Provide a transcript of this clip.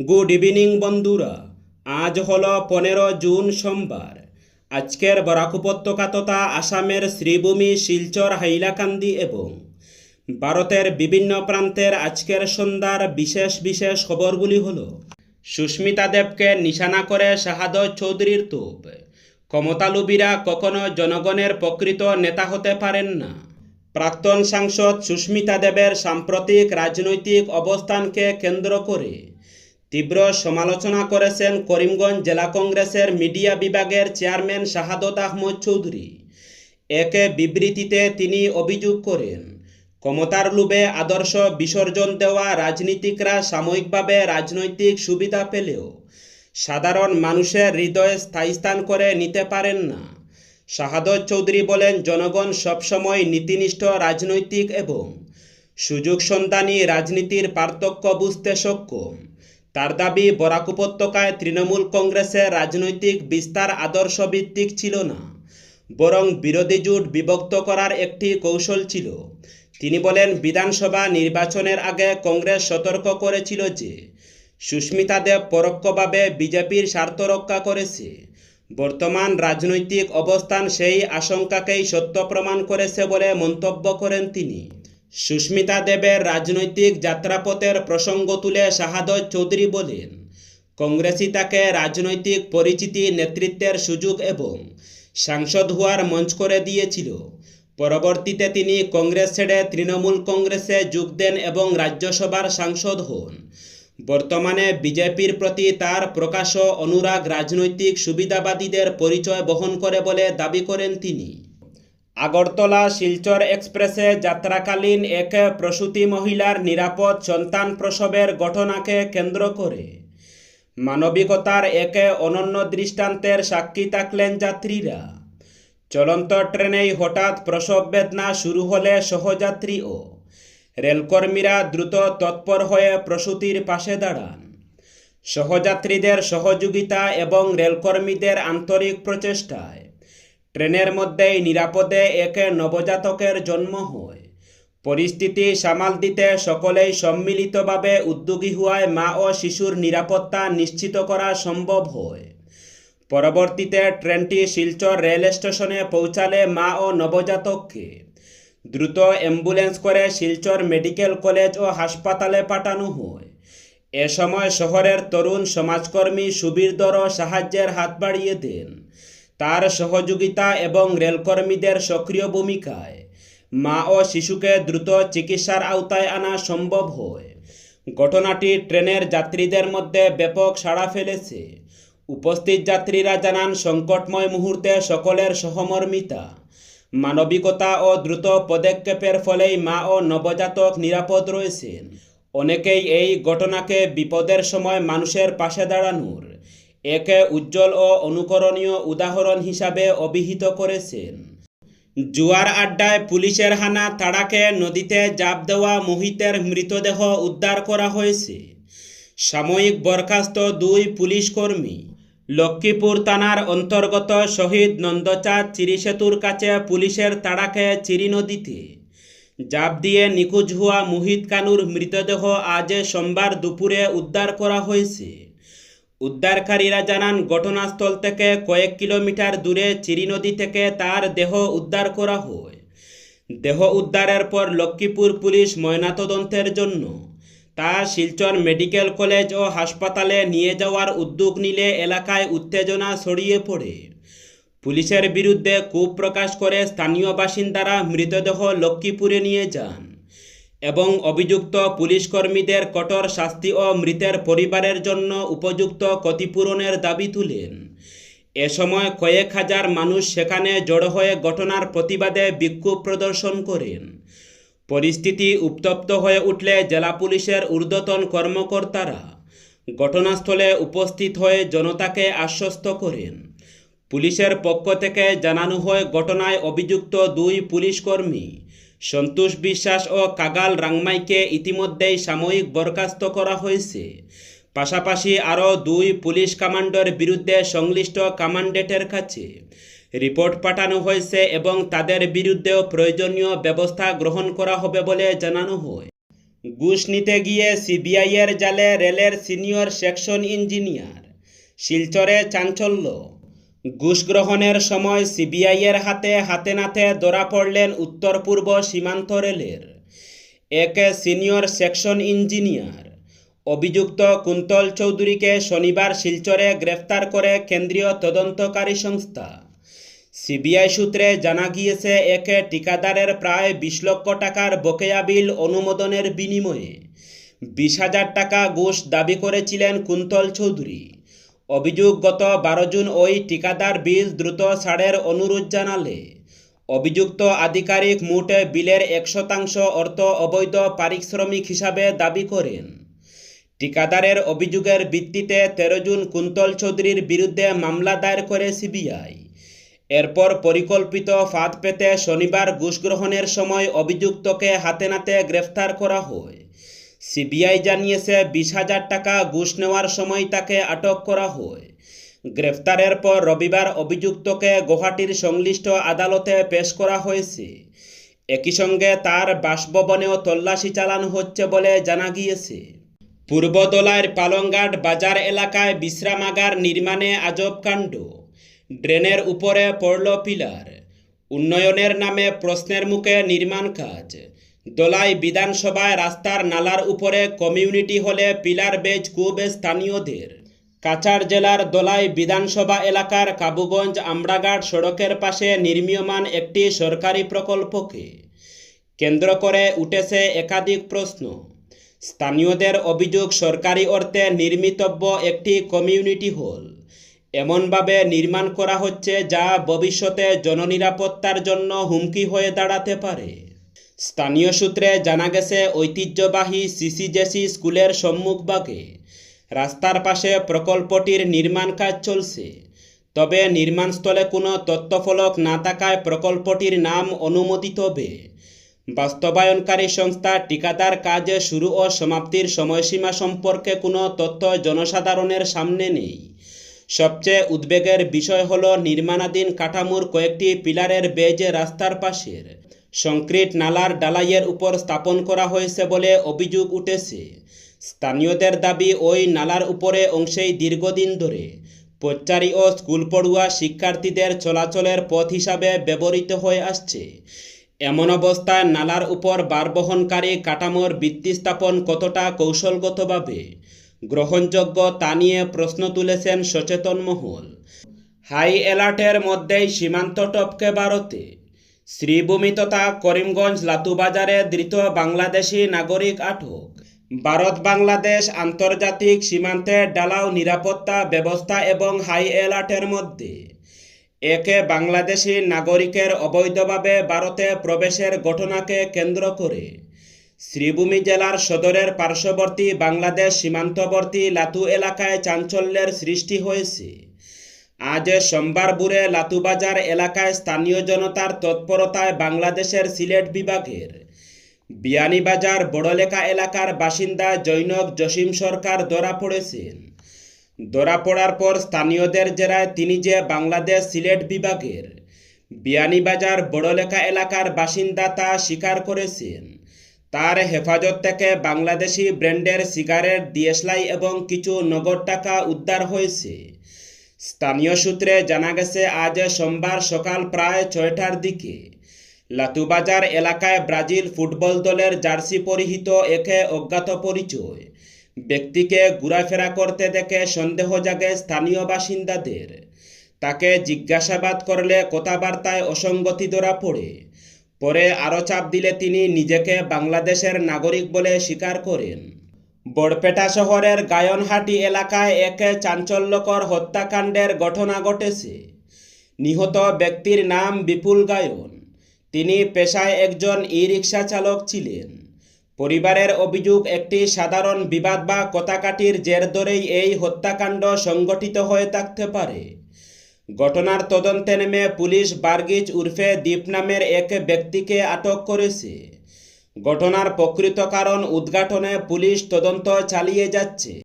Good evening বন্ধুরা। আজ হলো 15 জুন সোমবার। আজকের বরাক উপত্যকা তথা আসামের শ্রীভূমি, শিলচর, হাইলাকান্দি এবং ভারতের বিভিন্ন প্রান্তের আজকের সন্ধ্যার বিশেষ বিশেষ খবরগুলি হলো: সুস্মিতা দেবকে নিশানা করে শাহাদত চৌধুরীর তোপ। ক্ষমতালোভীরা কখনো জনগণের প্রকৃত নেতা হতে পারেন না। প্রাক্তন সাংসদ সুস্মিতা দেবের সাম্প্রতিক রাজনৈতিক অবস্থানকে কেন্দ্র করে তীব্র সমালোচনা করেছেন করিমগঞ্জ জেলা কংগ্রেসের মিডিয়া বিভাগের চেয়ারম্যান শাহাদত আহমদ চৌধুরী। এক বিবৃতিতে তিনি অভিযোগ করেন, ক্ষমতার লোভে আদর্শ বিসর্জন দেওয়া রাজনীতিকরা সাময়িকভাবে রাজনৈতিক সুবিধা পেলেও সাধারণ মানুষের হৃদয়ে স্থায়ী স্থান করে নিতে পারেন না। শাহাদত চৌধুরী বলেন, জনগণ সবসময় নীতিনিষ্ঠ রাজনৈতিক এবং সুযোগ সন্ধানী রাজনীতির পার্থক্য বুঝতে সক্ষম। তার দাবি, বরাক উপত্যকায় তৃণমূল কংগ্রেসের রাজনৈতিক বিস্তার আদর্শভিত্তিক ছিল না, বরং বিরোধী জোট বিভক্ত করার একটি কৌশল ছিল। তিনি বলেন, বিধানসভা নির্বাচনের আগে কংগ্রেস সতর্ক করেছিল যে সুস্মিতা দেব পরোক্ষভাবে বিজেপির স্বার্থ রক্ষা করেছে। বর্তমান রাজনৈতিক অবস্থান সেই আশঙ্কাকেই সত্য প্রমাণ করেছে বলে মন্তব্য করেন তিনি। সুস্মিতা দেবের রাজনৈতিক যাত্রাপথের প্রসঙ্গ তুলে শাহাদত চৌধুরী বলেন, কংগ্রেসই তাকে রাজনৈতিক পরিচিতি, নেতৃত্বের সুযোগ এবং সাংসদ হওয়ার মঞ্চ করে দিয়েছিল। পরবর্তীতে তিনি কংগ্রেস ছেড়ে তৃণমূল কংগ্রেসে যোগ দেন এবং রাজ্যসভার সাংসদ হন। বর্তমানে বিজেপির প্রতি তার প্রকাশ্য অনুরাগ রাজনৈতিক সুবিধাবাদীদের পরিচয় বহন করে বলে দাবি করেন তিনি। আগরতলা শিলচর এক্সপ্রেসে যাত্রাকালীন এক প্রসূতি মহিলার নিরাপদ সন্তান প্রসবের ঘটনাকে কেন্দ্র করে মানবিকতার এক অনন্য দৃষ্টান্তের সাক্ষী থাকলেন যাত্রীরা। চলন্ত ট্রেনেই হঠাৎ প্রসব বেদনা শুরু হলে সহযাত্রী ও রেলকর্মীরা দ্রুত তৎপর হয়ে প্রসূতির পাশে দাঁড়ান। সহযাত্রীদের সহযোগিতা এবং রেলকর্মীদের আন্তরিক প্রচেষ্টায় ট্রেনের মধ্যেই নিরাপদে এক নবজাতকের জন্ম হয়। পরিস্থিতি সামাল দিতে সকলেই সম্মিলিতভাবে উদ্যোগী হওয়ায় মা ও শিশুর নিরাপত্তা নিশ্চিত করা সম্ভব হয়। পরবর্তীতে ট্রেনটি শিলচর রেল স্টেশনে পৌঁছালে মা ও নবজাতককে দ্রুত অ্যাম্বুলেন্স করে শিলচর মেডিকেল কলেজ ও হাসপাতালে পাঠানো হয়। এ সময় শহরের তরুণ সমাজকর্মী সুবীর দরও সাহায্যের হাত বাড়িয়ে দেন। তার সহযোগিতা এবং রেলকর্মীদের সক্রিয় ভূমিকায় মা ও শিশুকে দ্রুত চিকিৎসার আওতায় আনা সম্ভব হয়। ঘটনাটি ট্রেনের যাত্রীদের মধ্যে ব্যাপক সাড়া ফেলেছে। উপস্থিত যাত্রীরা জানান, সংকটময় মুহূর্তে সকলের সহমর্মিতা, মানবিকতা ও দ্রুত পদক্ষেপের ফলেই মা ও নবজাতক নিরাপদ রয়েছেন। অনেকেই এই ঘটনাকে বিপদের সময় মানুষের পাশে দাঁড়ানোর এক উজ্জ্বল ও অনুকরণীয় উদাহরণ হিসাবে অভিহিত করেছেন। জুয়ার আড্ডায় পুলিশের হানা তাড়াকে নদীতে ঝাঁপ দেওয়া মোহিতের মৃতদেহ উদ্ধার করা হয়েছে। সাময়িক বরখাস্ত 2 পুলিশ কর্মী। লক্ষ্মীপুর থানার অন্তর্গত শহীদ নন্দচাঁদ চিরিসেতুর কাছে পুলিশের তাড়াকে চিরি নদীতে ঝাঁপ দিয়ে নিখোঁজ হওয়া মোহিত কানুর মৃতদেহ আজ সোমবার দুপুরে উদ্ধার করা হয়েছে। উদ্ধারকারীরা জানান, ঘটনাস্থল থেকে কয়েক কিলোমিটার দূরে চিরি নদী থেকে তার দেহ উদ্ধার করা হয়। দেহ উদ্ধারের পর লক্ষ্মীপুর পুলিশ ময়নাতদন্তের জন্য তা শিলচর মেডিকেল কলেজ ও হাসপাতালে নিয়ে যাওয়ার উদ্যোগ নিলে এলাকায় উত্তেজনা ছড়িয়ে পড়ে। পুলিশের বিরুদ্ধে ক্ষোভ প্রকাশ করে স্থানীয় বাসিন্দারা মৃতদেহ লক্ষ্মীপুরে নিয়ে যান এবং অভিযুক্ত পুলিশ কর্মীদের কঠোর শাস্তি ও মৃতের পরিবারের জন্য উপযুক্ত ক্ষতিপূরণের দাবি তুলেন। এ সময় কয়েক হাজার মানুষ সেখানে জড়ো হয়ে ঘটনার প্রতিবাদে বিক্ষোভ প্রদর্শন করেন। পরিস্থিতি উত্তপ্ত হয়ে উঠলে জেলা পুলিশের ঊর্ধ্বতন কর্মকর্তারা ঘটনাস্থলে উপস্থিত হয়ে জনতাকে আশ্বস্ত করেন। পুলিশের পক্ষ থেকে জানানো হয়, ঘটনায় অভিযুক্ত 2 পুলিশ কর্মী সন্তোষ বিশ্বাস ও কাগাল রাংমাইকে ইতিমধ্যেই সাময়িক বরখাস্ত করা হয়েছে। পাশাপাশি আরও 2 পুলিশ কমান্ডোর বিরুদ্ধে সংশ্লিষ্ট কমান্ডেটের কাছে রিপোর্ট পাঠানো হয়েছে এবং তাদের বিরুদ্ধেও প্রয়োজনীয় ব্যবস্থা গ্রহণ করা হবে বলে জানানো হয়। ঘুষ নিতে গিয়ে সিবিআইয়ের জালে রেলের সিনিয়র সেকশন ইঞ্জিনিয়ার, শিলচরে চাঞ্চল্য। ঘুষ গ্রহণের সময় সিবিআইয়ের হাতে নাতে ধরা পড়লেন উত্তর পূর্ব সীমান্ত রেলের এক সিনিয়র সেকশন ইঞ্জিনিয়ার। অভিযুক্ত কুন্তল চৌধুরীকে শনিবার শিলচরে গ্রেফতার করে কেন্দ্রীয় তদন্তকারী সংস্থা। সিবিআই সূত্রে জানা গিয়েছে, এক ঠিকাদারের প্রায় 20 লক্ষ টাকার বকেয়া বিল অনুমোদনের বিনিময়ে 20,000 টাকা ঘুষ দাবি করেছিলেন কুন্তল চৌধুরী। অভিযোগ, গত 12 জুন ওই ঠিকাদার বিল দ্রুত ছাড়ের অনুরোধ জানালে অভিযুক্ত আধিকারিক মোট বিলের 1% অর্থ অবৈধ পারিশ্রমিক হিসাবে দাবি করেন। ঠিকাদারের অভিযোগের ভিত্তিতে 13 জুন কুন্তল চৌধুরীর বিরুদ্ধে মামলা দায়ের করে সিবিআই। এরপর পরিকল্পিত ফাঁদ পেতে শনিবার ঘুষ গ্রহণের সময় অভিযুক্তকে হাতে নাতে গ্রেফতার করা হয়। সিবিআই জানিয়েছে, 20,000 টাকা ঘুষ নেওয়ার সময় তাকে আটক করা হয়। গ্রেফতারের পর রবিবার অভিযুক্তকে গুয়াহাটির সংশ্লিষ্ট আদালতে পেশ করা হয়েছে। একই সঙ্গে তার বাসভবনেও তল্লাশি চালানো হচ্ছে বলে জানা গিয়েছে। পূর্বদলার পালংঘাট বাজার এলাকায় বিশ্রামাগার নির্মাণে আজব কাণ্ড। ড্রেনের উপরে পড়ল পিলার। উন্নয়নের নামে প্রশ্নের মুখে নির্মাণ কাজ। দলাই বিধানসভায় রাস্তার নালার উপরে কমিউনিটি হলে পিলার বেজ খুব স্থানীয়দের। কাছাড় জেলার দলাই বিধানসভা এলাকার কাবুগঞ্জ আমরাঘাট সড়কের পাশে নির্মীয়মান একটি সরকারি প্রকল্পকে কেন্দ্র করে উঠেছে একাধিক প্রশ্ন। স্থানীয়দের অভিযোগ, সরকারি অর্থে নির্মিতব্য একটি কমিউনিটি হল এমনভাবে নির্মাণ করা হচ্ছে যা ভবিষ্যতে জননিরাপত্তার জন্য হুমকি হয়ে দাঁড়াতে পারে। স্থানীয় সূত্রে জানা গেছে, ঐতিহ্যবাহী সিসিজেসি স্কুলের সম্মুখভাগে রাস্তার পাশে প্রকল্পটির নির্মাণ কাজ চলছে। তবে নির্মাণস্থলে কোনো তথ্যফলক না থাকায় প্রকল্পটির নাম অনুমোদিত হবে। বাস্তবায়নকারী সংস্থা ঠিকাদার কাজ শুরু ও সমাপ্তির সময়সীমা সম্পর্কে কোনো তথ্য জনসাধারণের সামনে নেই। সবচেয়ে উদ্বেগের বিষয় হল, নির্মাণাধীন কাঠামোর কয়েকটি পিলারের বেজ রাস্তার পাশের সংক্রিট নালার ঢালাইয়ের উপর স্থাপন করা হয়েছে বলে অভিযোগ উঠেছে। স্থানীয়দের দাবি, ওই নালার উপরে অংশেই দীর্ঘদিন ধরে পথচারী ও স্কুল পড়ুয়া শিক্ষার্থীদের চলাচলের পথ হিসাবে ব্যবহৃত হয়ে আসছে। এমন অবস্থায় নালার উপর ভারবহনকারী কাঠামোর ভিত্তি স্থাপন কতটা কৌশলগতভাবে গ্রহণযোগ্য তা নিয়ে প্রশ্ন তুলেছেন সচেতন মহল। হাই অ্যালার্টের মধ্যেই সীমান্ত টপকে ভারতে। শ্রীভূমি তথা করিমগঞ্জ লাতুবাজারে ধৃত বাংলাদেশি নাগরিক আটক। ভারত বাংলাদেশ আন্তর্জাতিক সীমান্তে ঢালাও নিরাপত্তা ব্যবস্থা এবং হাই অ্যালার্টের মধ্যে এক বাংলাদেশি নাগরিকের অবৈধভাবে ভারতে প্রবেশের ঘটনাকে কেন্দ্র করে শ্রীভূমি জেলার সদরের পার্শ্ববর্তী বাংলাদেশ সীমান্তবর্তী লাতু এলাকায় চাঞ্চল্যের সৃষ্টি হয়েছে। আজ সোমবার ভোরে লাতুবাজার এলাকায় স্থানীয় জনতার তৎপরতায় বাংলাদেশের সিলেট বিভাগের বিয়ানীবাজার বড়লেখা এলাকার বাসিন্দা জৈনব জসিম সরকার ধরা পড়েছেন। ধরা পড়ার পর স্থানীয়দের জেরায় তিনি যে বাংলাদেশ সিলেট বিভাগের বিয়ানীবাজার বড়লেখা এলাকার বাসিন্দা তা স্বীকার করেছেন। তার হেফাজত থেকে বাংলাদেশি ব্র্যান্ডের সিগারেট, দিয়েশলাই এবং কিছু নগদ টাকা উদ্ধার হয়েছে। স্থানীয় সূত্রে জানা গেছে, আজ সোমবার সকাল প্রায় 6টার দিকে লাতুবাজার এলাকায় ব্রাজিল ফুটবল দলের জার্সি পরিহিত এক অজ্ঞাত পরিচয় ব্যক্তিকে ঘোরাফেরা করতে দেখে সন্দেহ জাগে স্থানীয় বাসিন্দাদের। তাকে জিজ্ঞাসাবাদ করলে কথাবার্তায় অসঙ্গতি ধরা পড়ে। পরে আরও চাপ দিলে তিনি নিজেকে বাংলাদেশের নাগরিক বলে স্বীকার করেন। বড়পেটা শহরের গায়নহাটি এলাকায় এক চাঞ্চল্যকর হত্যাকাণ্ডের ঘটনা ঘটেছে। নিহত ব্যক্তির নাম বিপুল গায়ন। তিনি পেশায় একজন ই-রিকশা চালক ছিলেন। পরিবারের অভিযোগ, একটি সাধারণ বিবাদ বা কথাকাটির জের ধরেই এই হত্যাকাণ্ড সংঘটিত হয়ে থাকতে পারে। ঘটনার তদন্তে নেমে পুলিশ বার্গিজ উর্ফে দীপ নামের এক ব্যক্তিকে আটক করেছে। ঘটনার প্রকৃত কারণ উদ্ঘাটনে পুলিশ তদন্ত চালিয়ে যাচ্ছে।